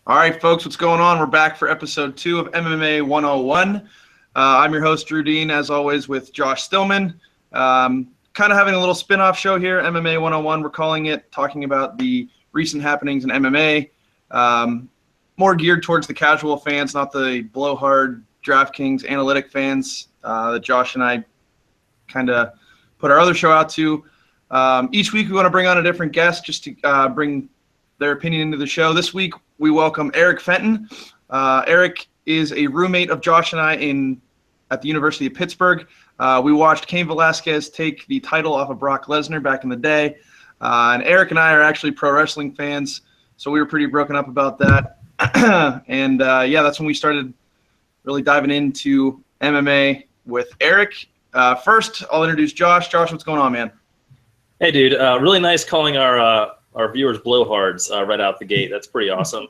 All right, folks, what's going on? We're back for episode 2 of MMA 101. I'm your host, Drew Dean, as always, with Josh Stillman. Kind of having a little spin-off show here, MMA 101, we're calling it, talking about the recent happenings in MMA. More geared towards the casual fans, not the blowhard DraftKings analytic fans that Josh and I kind of put our other show out to. Each week we want to bring on a different guest just to bring their opinion into the show. This week we welcome Eric Fenton. Eric is a roommate of Josh and I at the University of Pittsburgh. We watched Cain Velasquez take the title off of Brock Lesnar back in the day. And Eric and I are actually pro wrestling fans, so we were pretty broken up about that. And that's when we started really diving into MMA with Eric. First, I'll introduce Josh. Josh, what's going on, man? Hey, dude. Really nice calling our viewers blowhards right out the gate. That's pretty awesome.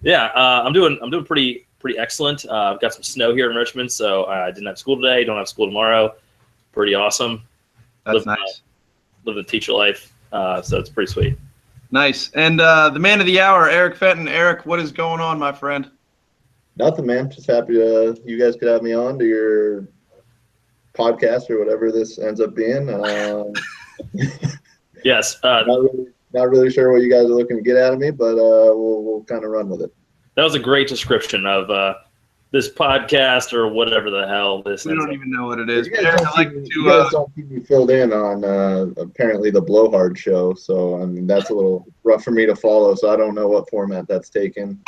Yeah, I'm doing pretty excellent. I've got some snow here in Richmond, so I didn't have school today. Don't have school tomorrow. Pretty awesome. That's nice. Live the teacher life, so it's pretty sweet. Nice. And the man of the hour, Eric Fenton. Eric, what is going on, my friend? Nothing, man. Just happy you guys could have me on to your podcast or whatever this ends up being. Yes. Not really sure what you guys are looking to get out of me, but we'll kind of run with it. That was a great description of this podcast or whatever the hell this is. We don't even know what it is. You guys don't keep me filled in on apparently the Blowhard show, so I mean that's a little rough for me to follow. So I don't know what format that's taken.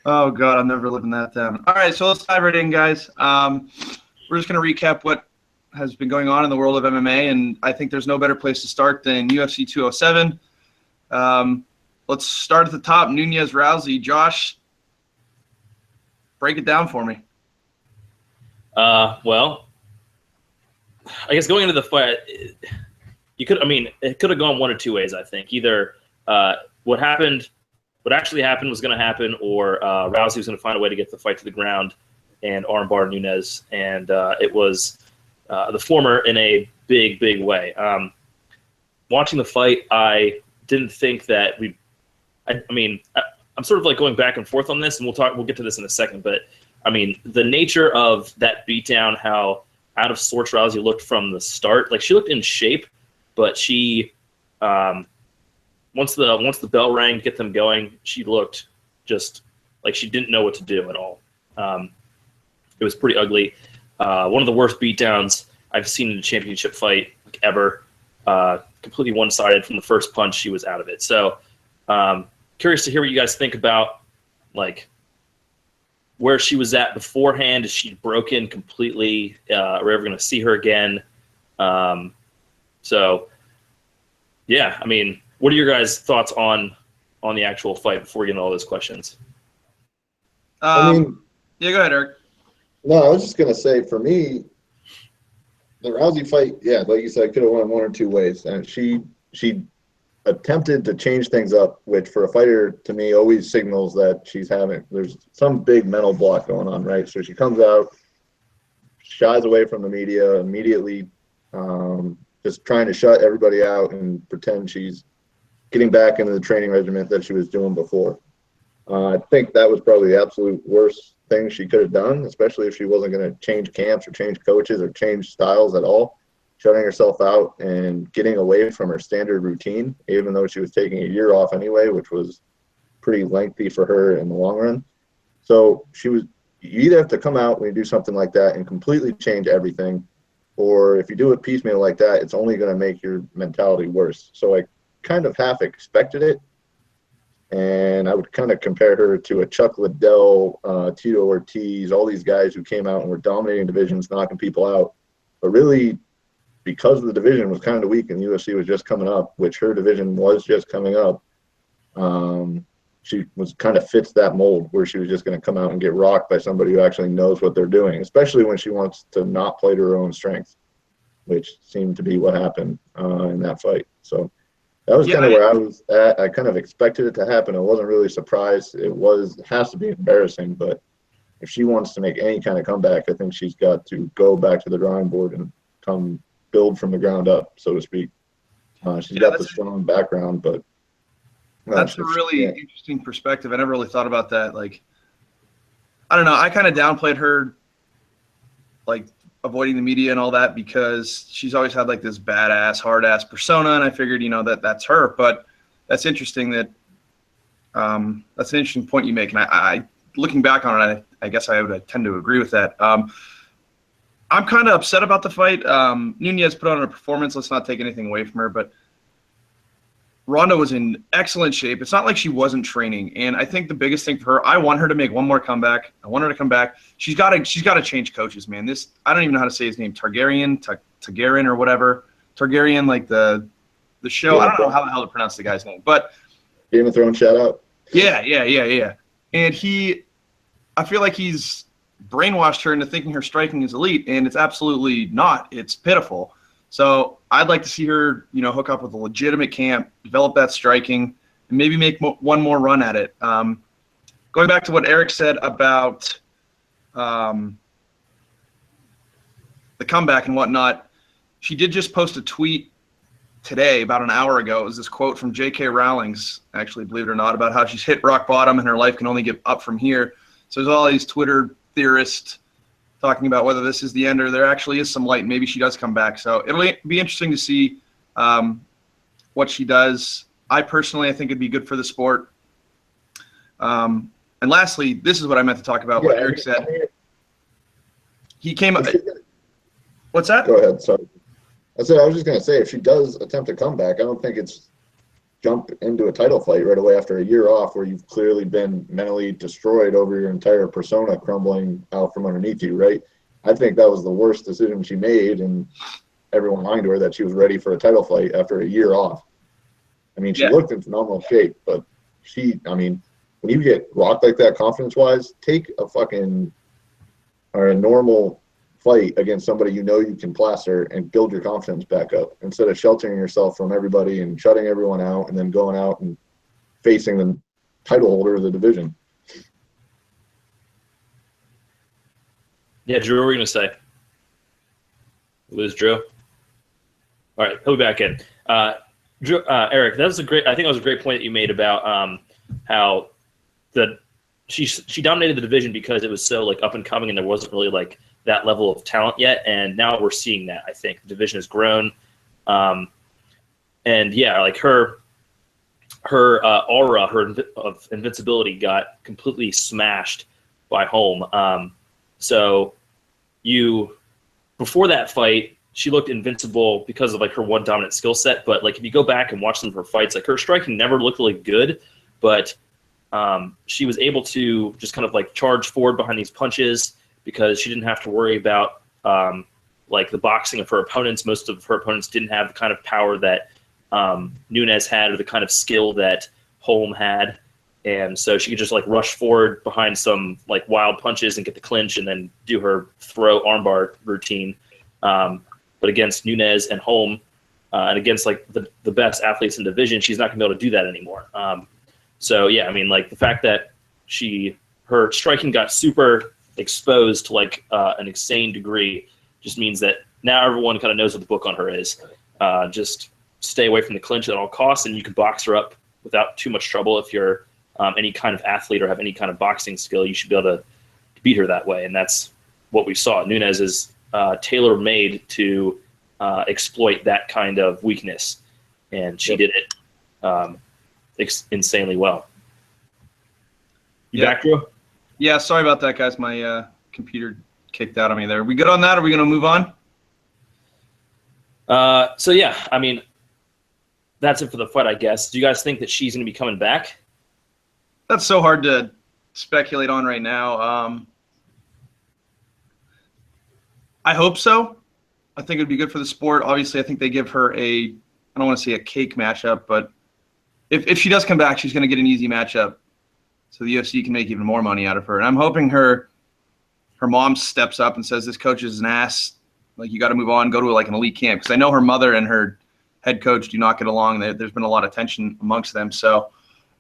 Oh God, I'm never living that down. All right, so let's dive right in, guys. We're just going to recap what has been going on in the world of MMA, and I think there's no better place to start than UFC 207. Let's start at the top. Nunes-Rousey. Josh, break it down for me. Well, I guess going into the fight, it could have gone one of two ways, I think. Either what actually happened was going to happen, or Rousey was going to find a way to get the fight to the ground and armbar Nunes, and it was the former in a big way. Watching the fight, I didn't think that I'm sort of like going back and forth on this, and we'll get to this in a second, but I mean, the nature of that beatdown, how out of sorts Rousey looked from the start. Like, she looked in shape, but she once the bell rang to get them going, she looked just like she didn't know what to do at all. It was pretty ugly. One of the worst beatdowns I've seen in a championship fight ever. Completely one-sided from the first punch. She was out of it. So curious to hear what you guys think about, like, where she was at beforehand. Is she broken completely? Are we ever going to see her again? So, yeah, I mean, what are your guys' thoughts on the actual fight before we get into all those questions? Yeah, go ahead, Eric. No, I was just going to say, for me, the Rousey fight, yeah, like you said, could have went one or two ways. And she attempted to change things up, which for a fighter, to me, always signals that there's some big mental block going on, right? So she comes out, shies away from the media, immediately just trying to shut everybody out and pretend she's getting back into the training regimen that she was doing before. I think that was probably the absolute worst thing she could have done, especially if she wasn't going to change camps or change coaches or change styles at all. Shutting herself out and getting away from her standard routine, even though she was taking a year off anyway, which was pretty lengthy for her in the long run. So you either have to come out when you do something like that and completely change everything, or if you do it piecemeal like that, it's only going to make your mentality worse. So I kind of half expected it. And I would kind of compare her to a Chuck Liddell, Tito Ortiz, all these guys who came out and were dominating divisions, knocking people out. But really, because the division was kind of weak and the UFC was just coming up, which her division was just coming up, she was kind of fits that mold where she was just going to come out and get rocked by somebody who actually knows what they're doing, especially when she wants to not play to her own strengths, which seemed to be what happened in that fight. So that was kind of where I was at. I kind of expected it to happen. I wasn't really surprised. It has to be embarrassing, but if she wants to make any kind of comeback, I think she's got to go back to the drawing board and come build from the ground up, so to speak. She's got the strong background, but that's a really interesting perspective. I never really thought about that. Like, I don't know. I kind of downplayed her, like, avoiding the media and all that because she's always had like this badass, hard ass persona, and I figured, that's her. But that's interesting that that's an interesting point you make, and I looking back on it, I guess I would tend to agree with that. I'm kind of upset about the fight. Nunez put on a performance. Let's not take anything away from her, but Ronda was in excellent shape. It's not like she wasn't training, and I think the biggest thing for her, I want her to make one more comeback. I want her to come back. She's got to change coaches, man. I don't even know how to say his name, Targaryen or whatever. Targaryen, like the show. Yeah, I don't know how the hell to pronounce the guy's name, but Game of Thrones shout out. Yeah. And I feel like he's brainwashed her into thinking her striking is elite, and it's absolutely not. It's pitiful. So I'd like to see her, hook up with a legitimate camp, develop that striking, and maybe make one more run at it. Going back to what Eric said about the comeback and whatnot, she did just post a tweet today, about an hour ago. It was this quote from J.K. Rowling's, actually, believe it or not, about how she's hit rock bottom and her life can only get up from here. So there's all these Twitter theorists talking about whether this is the end or there actually is some light. Maybe she does come back. So it'll be interesting to see what she does. I think it'd be good for the sport. And lastly, this is what I meant to talk about, what Eric said. He came up. What's that? Go ahead. Sorry. I was just going to say, if she does attempt a comeback, I don't think it's jump into a title fight right away after a year off where you've clearly been mentally destroyed over your entire persona crumbling out from underneath you, right? I think that was the worst decision she made, and everyone lied to her that she was ready for a title fight after a year off. I mean, she looked in phenomenal shape, but when you get rocked like that confidence-wise, take a normal fight against somebody you can plaster and build your confidence back up instead of sheltering yourself from everybody and shutting everyone out and then going out and facing the title holder of the division. Yeah, Drew, what were you going to say? Lose Drew? All right, he'll be back in. Drew, Eric, I think that was a great point that you made about how she dominated the division because it was so like up and coming and there wasn't really like that level of talent yet, and now we're seeing that. I think the division has grown, and like her aura, of invincibility got completely smashed by Holm. So before that fight, she looked invincible because of like her one dominant skill set. But like if you go back and watch some of her fights, like her striking never looked really good, but she was able to just kind of like charge forward behind these punches because she didn't have to worry about like the boxing of her opponents. Most of her opponents didn't have the kind of power that Nunez had or the kind of skill that Holm had. And so she could just like rush forward behind some like wild punches and get the clinch and then do her throw armbar routine. But against Nunez and Holm and against like the best athletes in the division, she's not gonna be able to do that anymore. So yeah, I mean like the fact that her striking got super exposed to like an insane degree just means that now everyone kind of knows what the book on her is. Just stay away from the clinch at all costs, and you can box her up without too much trouble. If you're any kind of athlete or have any kind of boxing skill, you should be able to beat her that way, and that's what we saw. Nunez is tailor-made to exploit that kind of weakness, and she did it insanely well. You back, Drew? Yeah, sorry about that, guys. My computer kicked out on me there. Are we good on that? Are we going to move on? So, yeah, I mean, that's it for the fight, I guess. Do you guys think that she's going to be coming back? That's so hard to speculate on right now. I hope so. I think it would be good for the sport. Obviously, I think they give her I don't want to say a cake matchup, but if she does come back, she's going to get an easy matchup. So the UFC can make even more money out of her. And I'm hoping her mom steps up and says, this coach is an ass. Like, you got to move on, go to like an elite camp. Because I know her mother and her head coach do not get along. There's been a lot of tension amongst them. So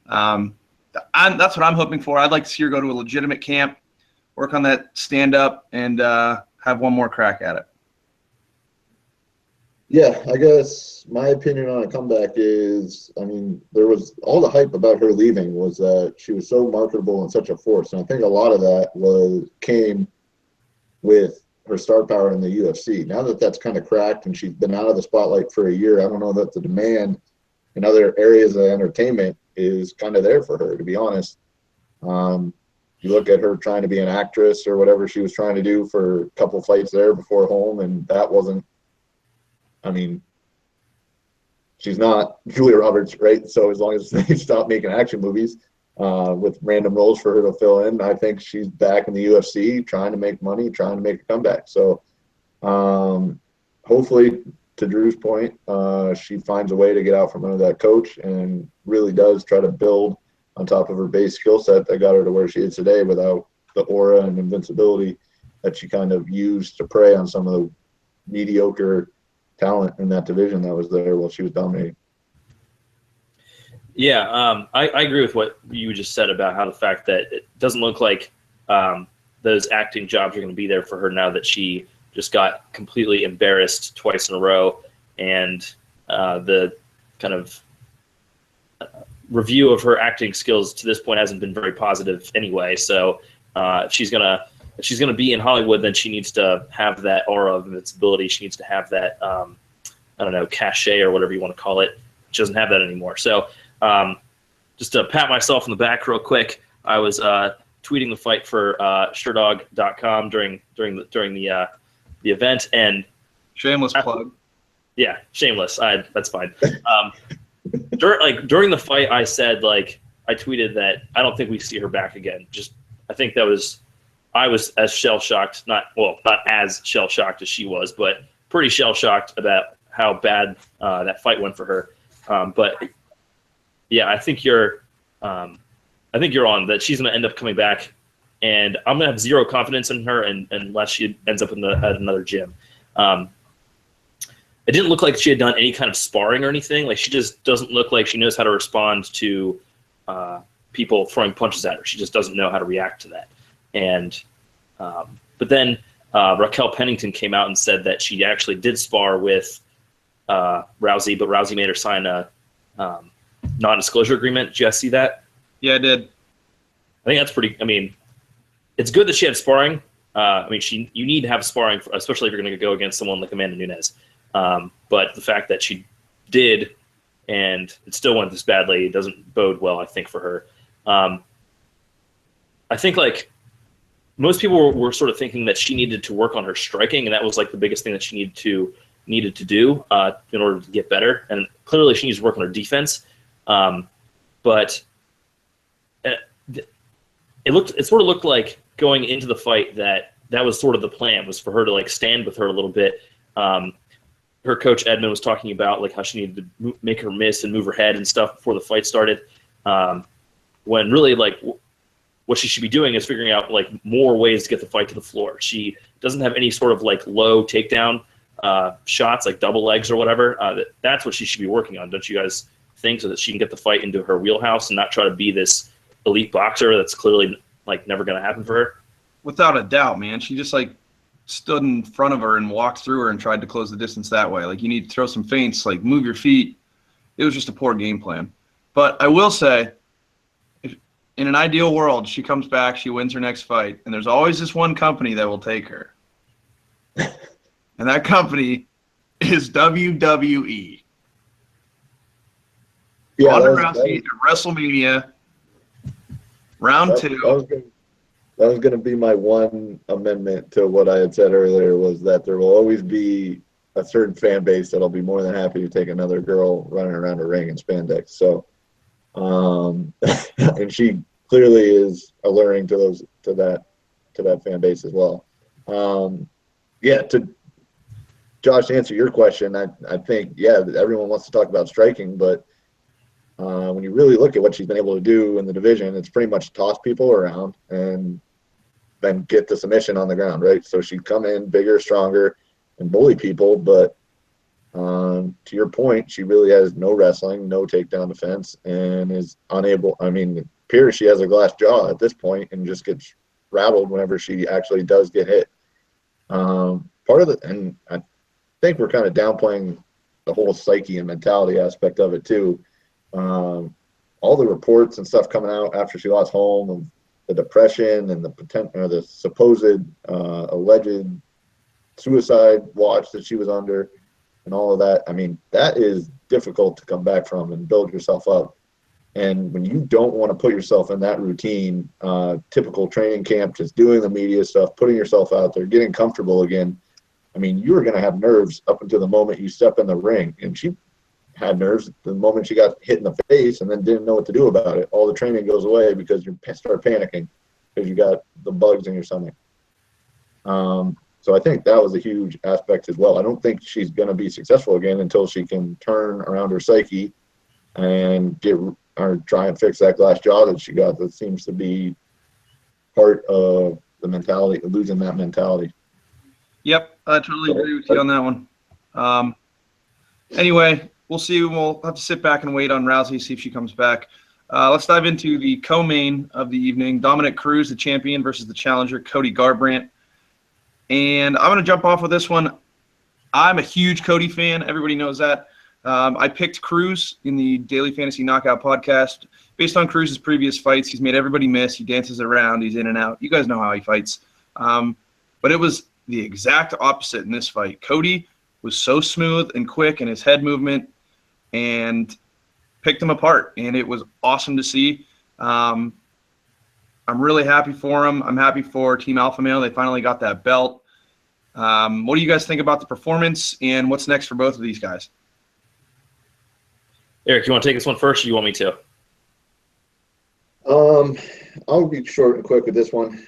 that's what I'm hoping for. I'd like to see her go to a legitimate camp, work on that stand-up, and have one more crack at it. Yeah, I guess my opinion on a comeback is, I mean, there was all the hype about her leaving was that she was so marketable and such a force. And I think a lot of that came with her star power in the UFC. Now that that's kind of cracked and she's been out of the spotlight for a year, I don't know that the demand in other areas of entertainment is kind of there for her, to be honest. You look at her trying to be an actress or whatever she was trying to do for a couple fights there before home, and that wasn't, I mean, she's not Julia Roberts, right? So as long as they stop making action movies with random roles for her to fill in, I think she's back in the UFC trying to make money, trying to make a comeback. So hopefully, to Drew's point, she finds a way to get out from under that coach and really does try to build on top of her base skill set that got her to where she is today without the aura and invincibility that she kind of used to prey on some of the mediocre talent in that division that was there while she was dominating. Yeah, I agree with what you just said about how the fact that it doesn't look like those acting jobs are going to be there for her now that she just got completely embarrassed twice in a row, and the kind of review of her acting skills to this point hasn't been very positive anyway. So if she's gonna be in Hollywood, then she needs to have that aura of invincibility. She needs to have that I don't know, cachet or whatever you want to call it. She doesn't have that anymore. So just to pat myself on the back real quick, I was tweeting the fight for SureDog.com during the event, and Shameless plug. Yeah, shameless. That's fine. During the fight, I said, I tweeted that I don't think we see her back again. I think I was as shell-shocked, not as shell-shocked as she was, but pretty shell-shocked about how bad that fight went for her. But yeah, I think you're on that. She's going to end up coming back, and I'm going to have zero confidence in her unless she ends up at another gym. It didn't look like she had done any kind of sparring or anything. She just doesn't look like she knows how to respond to people throwing punches at her. She just doesn't know how to react to that. And but then Raquel Pennington came out and said that she actually did spar with Rousey, but Rousey made her sign a non-disclosure agreement. Did you guys see that? Yeah, I did. I think that's pretty. I mean, it's good that she had sparring. You need to have sparring, especially if you're going to go against someone like Amanda Nunes. But the fact that she did and it still went this badly doesn't bode well, I think, for her. I think most people were sort of thinking that she needed to work on her striking, and that was the biggest thing that she needed to do in order to get better. And clearly she needs to work on her defense. But it sort of looked like going into the fight that was sort of the plan, was for her to stand with her a little bit. Her coach Edmund was talking about how she needed to make her miss and move her head and stuff before the fight started. When really what she should be doing is figuring out more ways to get the fight to the floor. She doesn't have any sort of low takedown shots, double legs or whatever. That's what she should be working on, don't you guys think, so that she can get the fight into her wheelhouse and not try to be this elite boxer that's clearly never going to happen for her? Without a doubt, man. She just stood in front of her and walked through her and tried to close the distance that way. You need to throw some feints, move your feet. It was just a poor game plan. But I will say, in an ideal world, she comes back, she wins her next fight, and there's always this one company that will take her. And that company is WWE. Yeah, Ronda Rousey at WrestleMania, round 2. That was going to be my one amendment to what I had said earlier, was that there will always be a certain fan base that'll be more than happy to take another girl running around a ring in spandex. So, and she clearly is alluring to that fan base as well. To Josh, to answer your question, I think, everyone wants to talk about striking, but when you really look at what she's been able to do in the division, it's pretty much toss people around and then get the submission on the ground, right? So she'd come in bigger, stronger, and bully people, but to your point, she really has no wrestling, no takedown defense, and is unable. I mean, it appears she has a glass jaw at this point and just gets rattled whenever she actually does get hit. think we're kind of downplaying the whole psyche and mentality aspect of it too. All the reports and stuff coming out after she lost home of the depression and the supposed alleged suicide watch that she was under and all of that. I mean, that is difficult to come back from and build yourself up. And when you don't want to put yourself in that routine, typical training camp, just doing the media stuff, putting yourself out there, getting comfortable again, I mean, you're going to have nerves up until the moment you step in the ring. And she had nerves the moment she got hit in the face and then didn't know what to do about it. All the training goes away because you start panicking because you got the bugs in your stomach. So I think that was a huge aspect as well. I don't think she's going to be successful again until she can turn around her psyche and try and fix that glass jaw that she got. That seems to be part of the mentality, losing that mentality. Yep, I totally agree with you on that one. Anyway, we'll see. We'll have to sit back and wait on Rousey, see if she comes back. Let's dive into the co-main of the evening. Dominic Cruz, the champion, versus the challenger, Cody Garbrandt. And I'm going to jump off with this one. I'm a huge Cody fan. Everybody knows that. I picked Cruz in the Daily Fantasy Knockout podcast. Based on Cruz's previous fights, he's made everybody miss. He dances around. He's in and out. You guys know how he fights. But it was the exact opposite in this fight. Cody was so smooth and quick in his head movement and picked him apart. And it was awesome to see. I'm really happy for him. I'm happy for Team Alpha Male. They finally got that belt. What do you guys think about the performance, and what's next for both of these guys? Eric, you want to take this one first, or you want me to? I'll be short and quick with this one.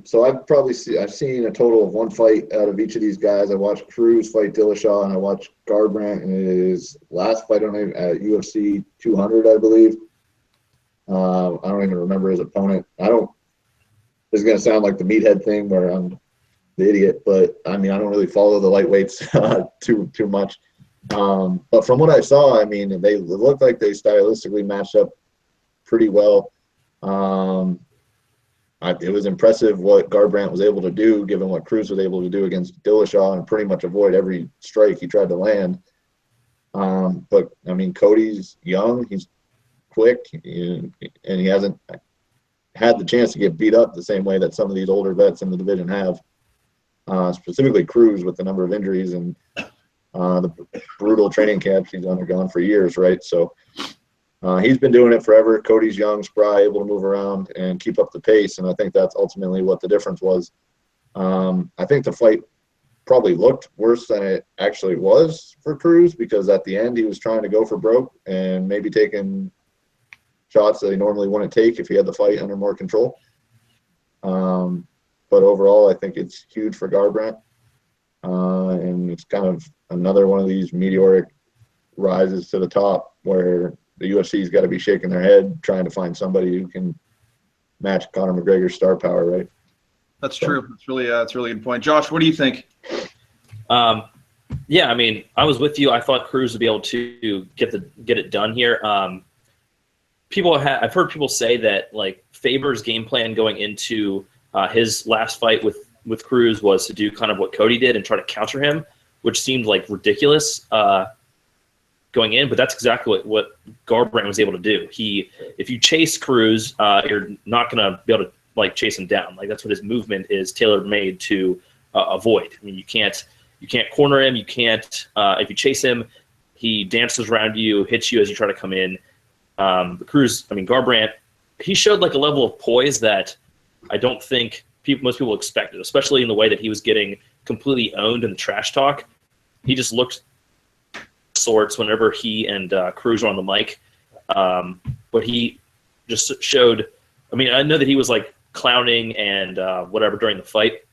So I've seen a total of one fight out of each of these guys. I watched Cruz fight Dillashaw, and I watched Garbrandt in his last fight at UFC 200, I believe. I don't even remember his opponent. This is going to sound like the meathead thing where I'm the idiot, but I mean, I don't really follow the lightweights too much. But from what I saw, I mean, they looked like they stylistically matched up pretty well. It was impressive what Garbrandt was able to do, given what Cruz was able to do against Dillashaw and pretty much avoid every strike he tried to land. But I mean, Cody's young, he's quick, and he hasn't had the chance to get beat up the same way that some of these older vets in the division have. Specifically Cruz with the number of injuries and the brutal training camps he's undergone for years, right? So he's been doing it forever. Cody's young, spry, able to move around and keep up the pace, and I think that's ultimately what the difference was. I think the fight probably looked worse than it actually was for Cruz, because at the end he was trying to go for broke and maybe taking shots that he normally wouldn't take if he had the fight under more control. But overall, I think it's huge for Garbrandt. And it's kind of another one of these meteoric rises to the top where the UFC's got to be shaking their head trying to find somebody who can match Conor McGregor's star power, right? That's true. It's really a good point. Josh, what do you think? Yeah, I mean, I was with you. I thought Cruz would be able to get it done here. I've heard people say that like Faber's game plan going into his last fight with Cruz was to do kind of what Cody did and try to counter him, which seemed like ridiculous going in, but that's exactly what Garbrandt was able to do. If you chase Cruz, you're not going to be able to like chase him down. Like that's what his movement is tailor made to avoid. I mean, you can't corner him. You can't if you chase him, he dances around you, hits you as you try to come in. Garbrandt, he showed like a level of poise that I don't think most people expected, especially in the way that he was getting completely owned in the trash talk. He just looked sorts whenever he and Cruz were on the mic. But he just showed, I mean, I know that he was like clowning and whatever during the fight.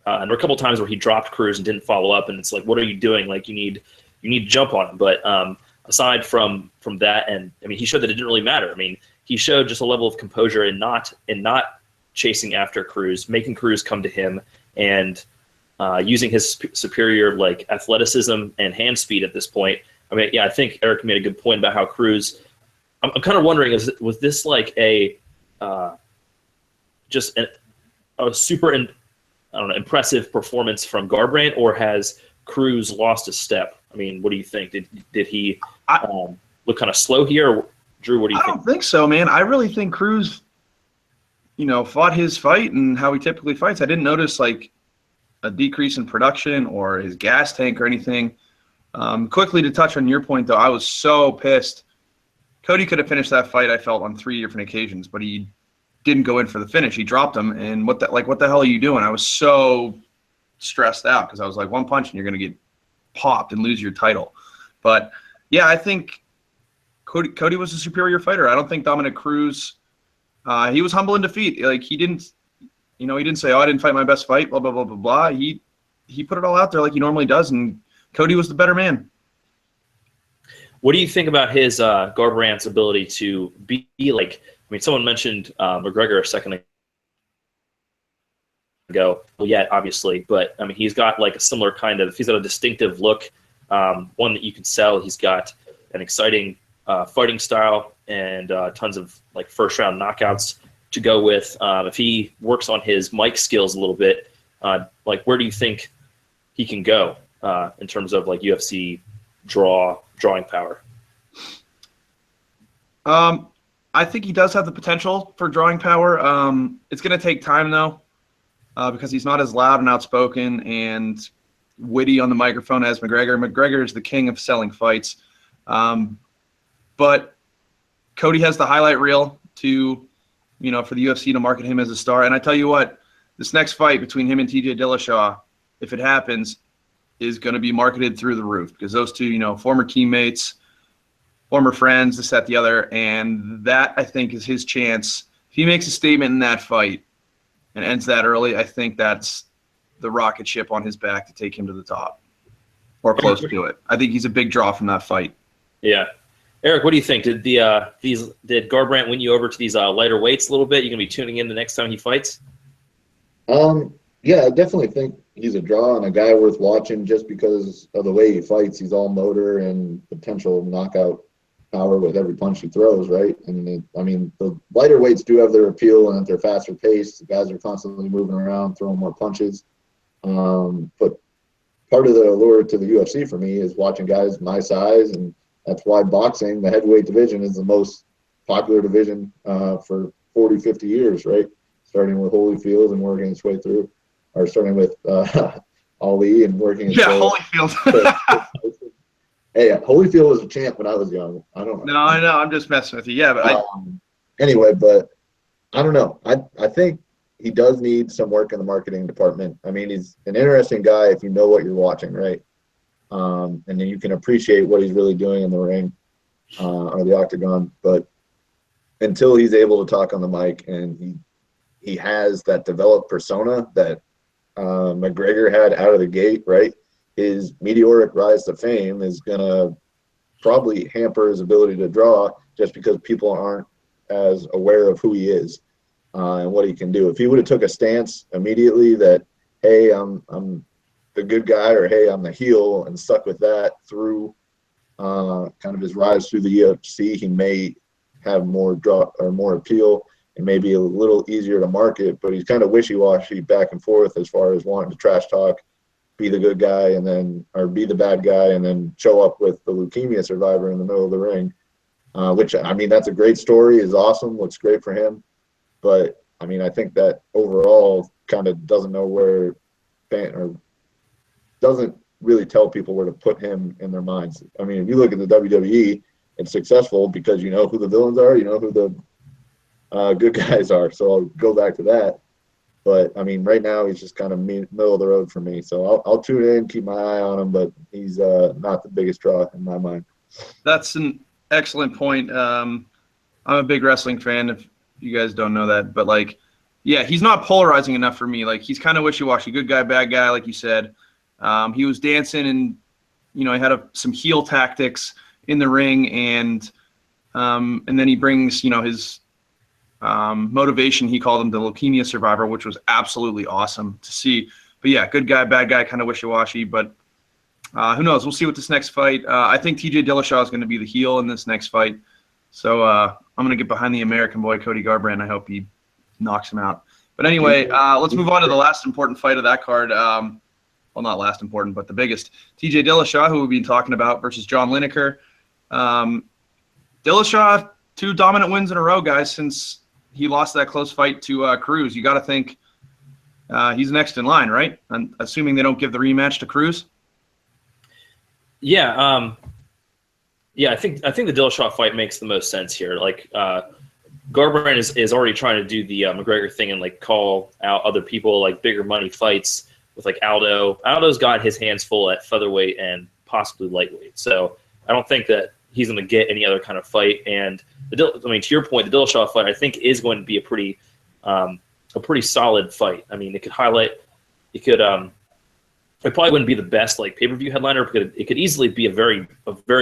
And there were a couple times where he dropped Cruz and didn't follow up, and it's like, what are you doing? Like you need to jump on him. But aside from that, and I mean, he showed that it didn't really matter. I mean, he showed just a level of composure in not chasing after Cruz, making Cruz come to him, and using his superior like athleticism and hand speed at this point. I mean, yeah, I think Eric made a good point about how Cruz. I'm kind of wondering, was this like a super impressive performance from Garbrandt, or has Cruz lost a step. I mean, what do you think? Did he look kind of slow here? Or, Drew, what do you think? I don't think so, man. I really think Cruz, fought his fight and how he typically fights. I didn't notice like a decrease in production or his gas tank or anything. Quickly to touch on your point, though, I was so pissed. Cody could have finished that fight, I felt, on 3 different occasions, but he didn't go in for the finish. He dropped him, and what the hell are you doing? I was so stressed out because I was like, one punch and you're going to get popped and lose your title. But, yeah, I think Cody was a superior fighter. I don't think Dominic Cruz, he was humble in defeat. Like, he didn't say, oh, I didn't fight my best fight, blah, blah, blah, blah, blah. He put it all out there like he normally does, and Cody was the better man. What do you think about his Garbrandt's ability to be like? I mean, someone mentioned McGregor a second ago. Well, yeah, obviously, but I mean, he's got like a similar kind of. He's got a distinctive look, one that you can sell. He's got an exciting fighting style and tons of like first round knockouts to go with. If he works on his mic skills a little bit, like where do you think he can go in terms of like UFC drawing power? I think he does have the potential for drawing power. It's going to take time, though, because he's not as loud and outspoken and witty on the microphone as McGregor. McGregor is the king of selling fights. But Cody has the highlight reel to, for the UFC to market him as a star. And I tell you what, this next fight between him and TJ Dillashaw, if it happens, is going to be marketed through the roof because those two, former teammates, former friends, this, that, the other, and that, I think, is his chance. If he makes a statement in that fight and ends that early, I think that's the rocket ship on his back to take him to the top or close to it. I think he's a big draw from that fight. Yeah. Eric, what do you think? Did did Garbrandt win you over to these lighter weights a little bit? You going to be tuning in the next time he fights? Yeah, I definitely think he's a draw and a guy worth watching just because of the way he fights. He's all motor and potential knockout power with every punch he throws, right? And the lighter weights do have their appeal and they're faster paced. The guys are constantly moving around, throwing more punches. But part of the allure to the UFC for me is watching guys my size, and that's why boxing, the heavyweight division, is the most popular division for 40, 50 years, right? Starting with Holyfield and working its way through, or starting with Ali and working its way. Yeah, Holyfield. Hey, Holyfield was a champ when I was young. I don't know. No, I know. I'm just messing with you. Yeah, but anyway, but I don't know. I think he does need some work in the marketing department. I mean, he's an interesting guy if you know what you're watching, right? And then you can appreciate what he's really doing in the ring or the octagon. But until he's able to talk on the mic and he has that developed persona that McGregor had out of the gate, right? His meteoric rise to fame is going to probably hamper his ability to draw just because people aren't as aware of who he is and what he can do. If he would have took a stance immediately that, hey, I'm the good guy, or hey, I'm the heel, and stuck with that through kind of his rise through the UFC, he may have more draw or more appeal and maybe a little easier to market, but he's kind of wishy-washy back and forth as far as wanting to trash talk, be the good guy and then, or be the bad guy and then show up with the leukemia survivor in the middle of the ring, which, I mean, that's a great story, is awesome, looks great for him. But, I mean, I think that overall kind of doesn't know where, or doesn't really tell people where to put him in their minds. I mean, if you look at the WWE, it's successful because you know who the villains are, you know who the good guys are. So I'll go back to that. But, I mean, right now he's just kind of middle of the road for me. So I'll tune in, keep my eye on him, but he's not the biggest draw in my mind. That's an excellent point. I'm a big wrestling fan, if you guys don't know that. But, like, yeah, he's not polarizing enough for me. Like, he's kind of wishy-washy, good guy, bad guy, like you said. He was dancing and, you know, he had some heel tactics in the ring, and then he brings, you know, his motivation. He called him the leukemia survivor, which was absolutely awesome to see. But yeah, good guy, bad guy, kind of wishy-washy. But who knows? We'll see with this next fight. I think TJ Dillashaw is going to be the heel in this next fight. So I'm going to get behind the American boy, Cody Garbrandt. I hope he knocks him out. But anyway, let's move on to the last important fight of that card. well, not last important, but the biggest, TJ Dillashaw, who we've been talking about, versus John Lineker. Dillashaw, 2 dominant wins in a row, guys, since he lost that close fight to Cruz. You got to think he's next in line, right? I'm assuming they don't give the rematch to Cruz. Yeah, I think the Dillashaw fight makes the most sense here. Like, Garbrandt is already trying to do the McGregor thing and like call out other people, like bigger money fights with like Aldo. Aldo's got his hands full at featherweight and possibly lightweight, so I don't think that he's going to get any other kind of fight. And to your point, the Dillashaw fight I think is going to be a pretty solid fight. I mean, it could highlight, it probably wouldn't be the best like pay-per-view headliner, but it could easily be a very,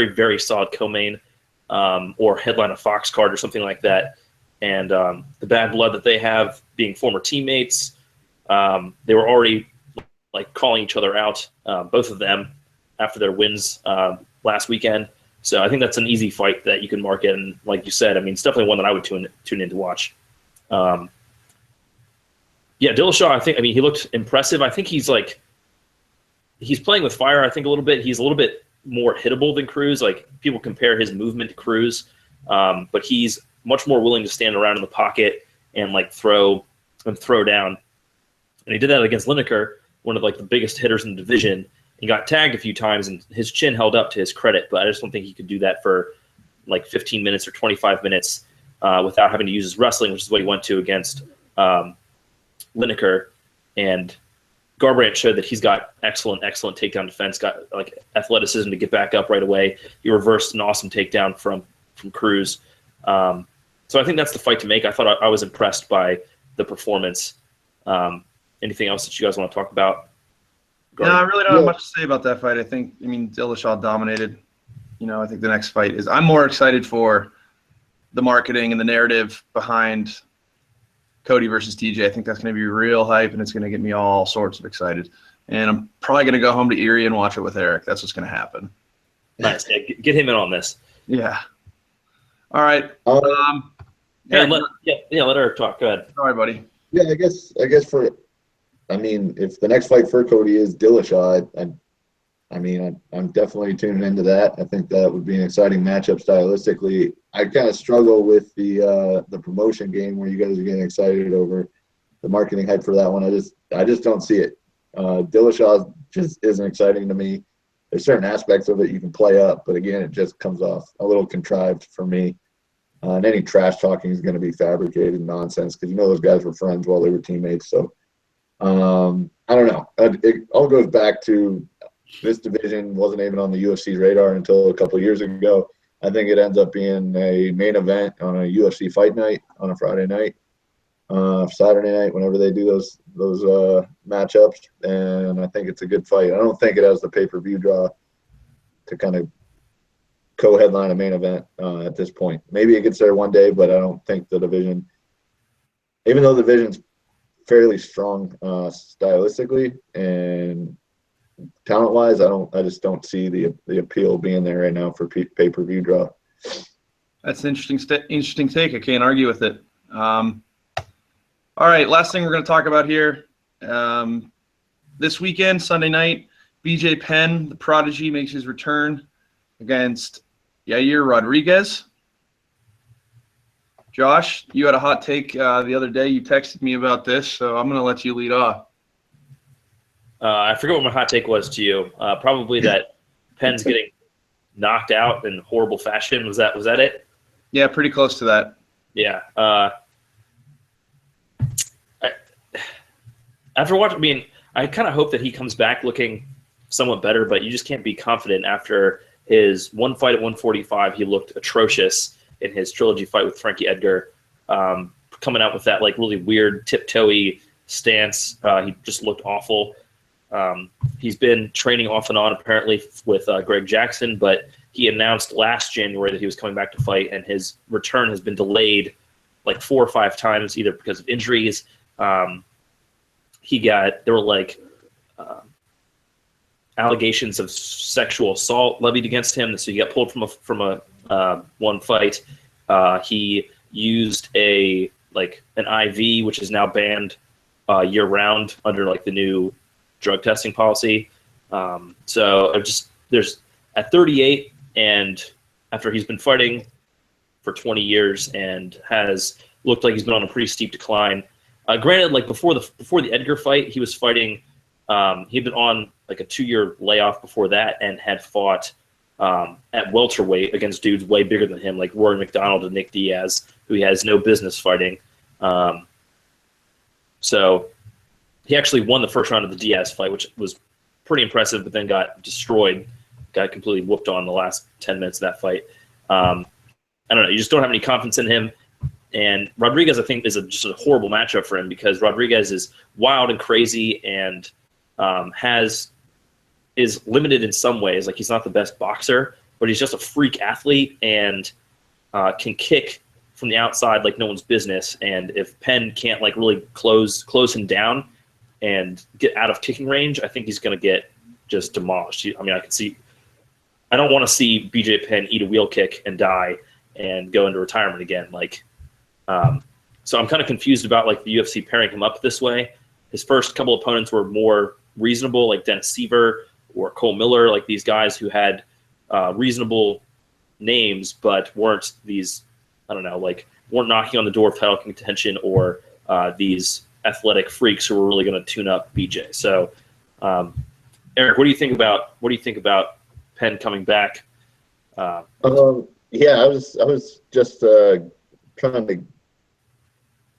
very solid co-main or headline a Fox card or something like that. And the bad blood that they have, being former teammates, they were already like calling each other out, both of them, after their wins last weekend. So I think that's an easy fight that you can market. And like you said, I mean, it's definitely one that I would tune in to watch. Yeah, Dillashaw, he looked impressive. I think he's playing with fire, I think, a little bit. He's a little bit more hittable than Cruz. Like, people compare his movement to Cruz, but he's much more willing to stand around in the pocket and like throw down. And he did that against Lineker, one of like the biggest hitters in the division. He got tagged a few times, and his chin held up to his credit, but I just don't think he could do that for like 15 minutes or 25 minutes without having to use his wrestling, which is what he went to against Lineker. And Garbrandt showed that he's got excellent takedown defense, got like athleticism to get back up right away. He reversed an awesome takedown from Cruz. So I think that's the fight to make. I thought I was impressed by the performance. Anything else that you guys want to talk about? No, I really don't have much to say about that fight. I mean, Dillashaw dominated. I think the next fight is – I'm more excited for the marketing and the narrative behind Cody versus TJ. I think that's going to be real hype, and it's going to get me all sorts of excited. And I'm probably going to go home to Erie and watch it with Eric. That's what's going to happen. Nice. Yeah, get him in on this. Yeah. All right. Let Eric talk. Go ahead. Sorry, buddy. Yeah, I guess if the next fight for Cody is Dillashaw, I'm definitely tuning into that. I think that would be an exciting matchup stylistically. I kind of struggle with the promotion game where you guys are getting excited over the marketing hype for that one. I just don't see it. Dillashaw just isn't exciting to me. There's certain aspects of it you can play up, but again, it just comes off a little contrived for me. And any trash talking is going to be fabricated nonsense because those guys were friends while they were teammates. So I don't know. It all goes back to this division wasn't even on the UFC's radar until a couple of years ago. I think it ends up being a main event on a UFC fight night on a Friday night, Saturday night, whenever they do those matchups. And I think it's a good fight. I don't think it has the pay-per-view draw to kind of co-headline a main event at this point. Maybe it gets there one day, but I don't think the division, even though the division's fairly strong stylistically and talent-wise, I just don't see the appeal being there right now for pay-per-view draw. That's an interesting take. I can't argue with it. All right, last thing we're going to talk about here. This weekend, Sunday night, BJ Penn, the prodigy, makes his return against Yair Rodriguez. Josh, you had a hot take the other day. You texted me about this, so I'm going to let you lead off. I forget what my hot take was to you. Probably that Penn's getting knocked out in horrible fashion. Was that it? Yeah, pretty close to that. Yeah. After watching, I kind of hope that he comes back looking somewhat better, but you just can't be confident after his one fight at 145. He looked atrocious in his trilogy fight with Frankie Edgar, coming out with that like really weird tiptoey stance. He just looked awful. He's been training off and on apparently with Greg Jackson, but he announced last January that he was coming back to fight, and his return has been delayed like 4 or 5 times, either because of injuries. There were like allegations of sexual assault levied against him, so he got pulled from a one fight. He used an IV, which is now banned year round under like the new drug testing policy. So there's at 38, and after he's been fighting for 20 years and has looked like he's been on a pretty steep decline. Granted, like before the Edgar fight, he was fighting. He'd been on like a 2-year layoff before that and had fought at welterweight against dudes way bigger than him, like Rory McDonald and Nick Diaz, who he has no business fighting. So he actually won the first round of the Diaz fight, which was pretty impressive, but then got destroyed, got completely whooped on the last 10 minutes of that fight. I don't know. You just don't have any confidence in him. And Rodriguez, I think, is just a horrible matchup for him because Rodriguez is wild and crazy and is limited in some ways. Like, he's not the best boxer, but he's just a freak athlete and can kick from the outside like no one's business. And if Penn can't like really close him down and get out of kicking range, I think he's going to get just demolished. I mean, I don't want to see BJ Penn eat a wheel kick and die and go into retirement again. Like, so I'm kind of confused about like the UFC pairing him up this way. His first couple opponents were more reasonable, like Dennis Seaver or Cole Miller, like these guys who had reasonable names but weren't these, I don't know, like weren't knocking on the door of title contention or these athletic freaks who were really going to tune up BJ. So, Eric, what do you think about Penn coming back? Yeah, I was just trying to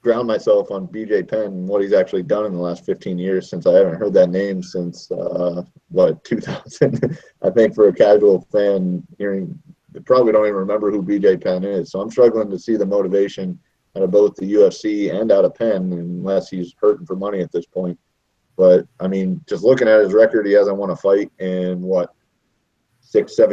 ground myself on BJ Penn and what he's actually done in the last 15 years, since I haven't heard that name since 2000. I think for a casual fan hearing, they probably don't even remember who BJ Penn is. So I'm struggling to see the motivation out of both the UFC and out of Penn, unless he's hurting for money at this point. But I mean, just looking at his record, he hasn't won a fight in 6-7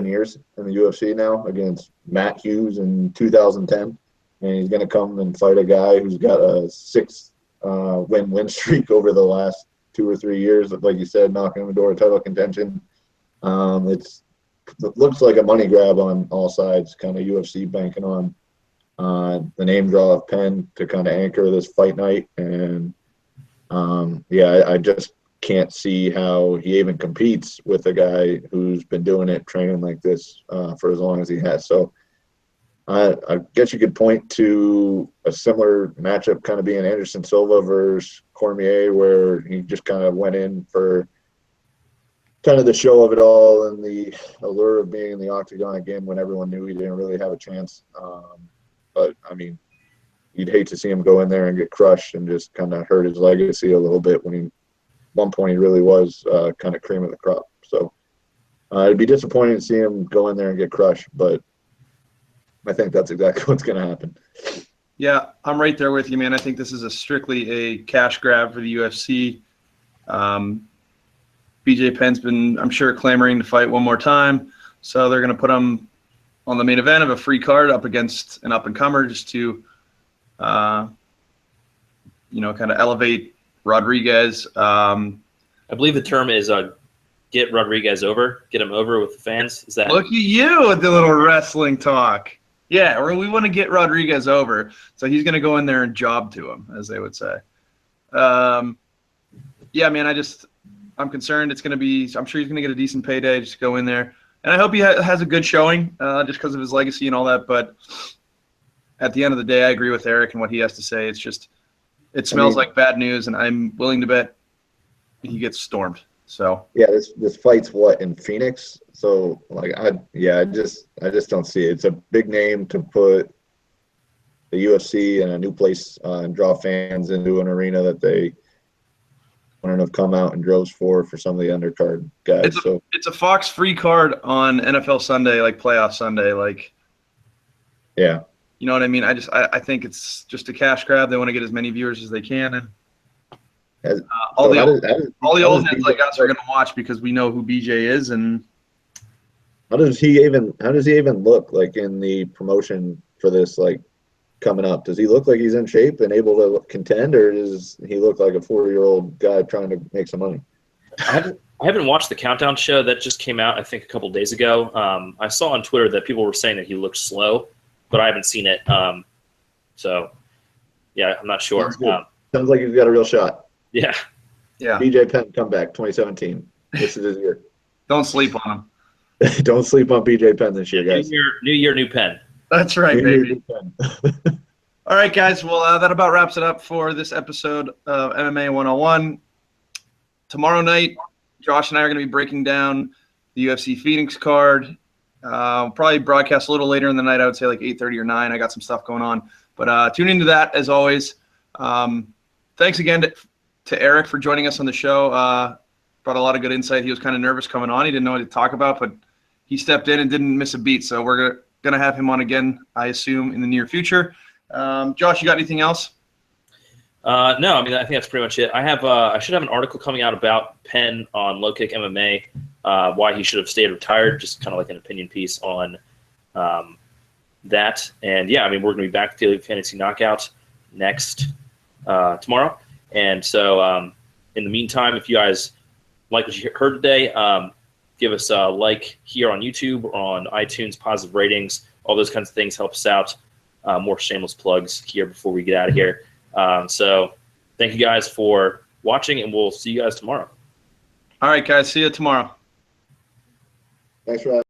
years in the UFC now, against Matt Hughes in 2010. And he's going to come and fight a guy who's got a 6 win streak over the last 2 or 3 years, like you said, knocking on the door of title contention. It looks like a money grab on all sides, kind of UFC banking on the name draw of Penn to kind of anchor this fight night. And, I just can't see how he even competes with a guy who's been doing it, training like this for as long as he has. So I guess you could point to a similar matchup kind of being Anderson Silva versus Cormier, where he just kind of went in for kind of the show of it all and the allure of being in the octagon again when everyone knew he didn't really have a chance. But, I mean, you'd hate to see him go in there and get crushed and just kind of hurt his legacy a little bit when at one point he really was kind of cream of the crop. So it'd be disappointing to see him go in there and get crushed, but I think that's exactly what's going to happen. Yeah, I'm right there with you, man. I think this is strictly a cash grab for the UFC. BJ Penn's been, I'm sure, clamoring to fight one more time, so they're going to put him on the main event of a free card up against an up-and-comer just to, kind of elevate Rodriguez. I believe the term is get Rodriguez over, get him over with the fans. Is that? Look at you with the little wrestling talk. Yeah, we want to get Rodriguez over, so he's going to go in there and job to him, as they would say. Yeah, man, I'm concerned it's going to be – I'm sure he's going to get a decent payday just to go in there. And I hope he has a good showing just because of his legacy and all that. But at the end of the day, I agree with Eric and what he has to say. It's just – it smells like bad news, and I'm willing to bet he gets stormed. So yeah, this fight's in Phoenix. So I just don't see it. It's a big name to put the UFC in a new place and draw fans into an arena that they wouldn't have come out in droves for some of the undercard guys. It's a Fox free card on NFL Sunday, like playoff Sunday, like. Yeah. You know what I mean? I think it's just a cash grab. They want to get as many viewers as they can, and all the old heads like us are going to watch because we know who BJ is. And how does he even look like in the promotion for this, like, coming up? Does he look like he's in shape and able to contend, or does he look like a 40-year-old guy trying to make some money? I haven't watched the countdown show that just came out, I think, a couple days ago. I saw on Twitter that people were saying that he looked slow, but I haven't seen it. So, yeah, I'm not sure. Sounds like he's got a real shot. Yeah. Yeah. BJ Penn comeback 2017. This is his year. Don't sleep on him. Don't sleep on BJ Penn this year, guys. New year, new pen. That's right, New baby. year, new Penn. All right, guys. Well, that about wraps it up for this episode of MMA 101. Tomorrow night, Josh and I are going to be breaking down the UFC Phoenix card. Probably broadcast a little later in the night. I would say like 8:30 or 9. I got some stuff going on. But tune into that, as always. Thanks again to Eric for joining us on the show. Brought a lot of good insight. He was kind of nervous coming on. He didn't know what to talk about, but he stepped in and didn't miss a beat. So we're going to have him on again, I assume, in the near future. Josh, you got anything else? No, I mean, I think that's pretty much it. I should have an article coming out about Penn on Low Kick MMA, why he should have stayed retired, just kind of like an opinion piece on that. And yeah, I mean, we're going to be back to Daily Fantasy Knockout next tomorrow. And so in the meantime, if you guys like what you heard today, give us a like here on YouTube or on iTunes, positive ratings, all those kinds of things help us out. More shameless plugs here before we get out of here. So thank you guys for watching, and we'll see you guys tomorrow. All right, guys. See you tomorrow. Thanks for having me.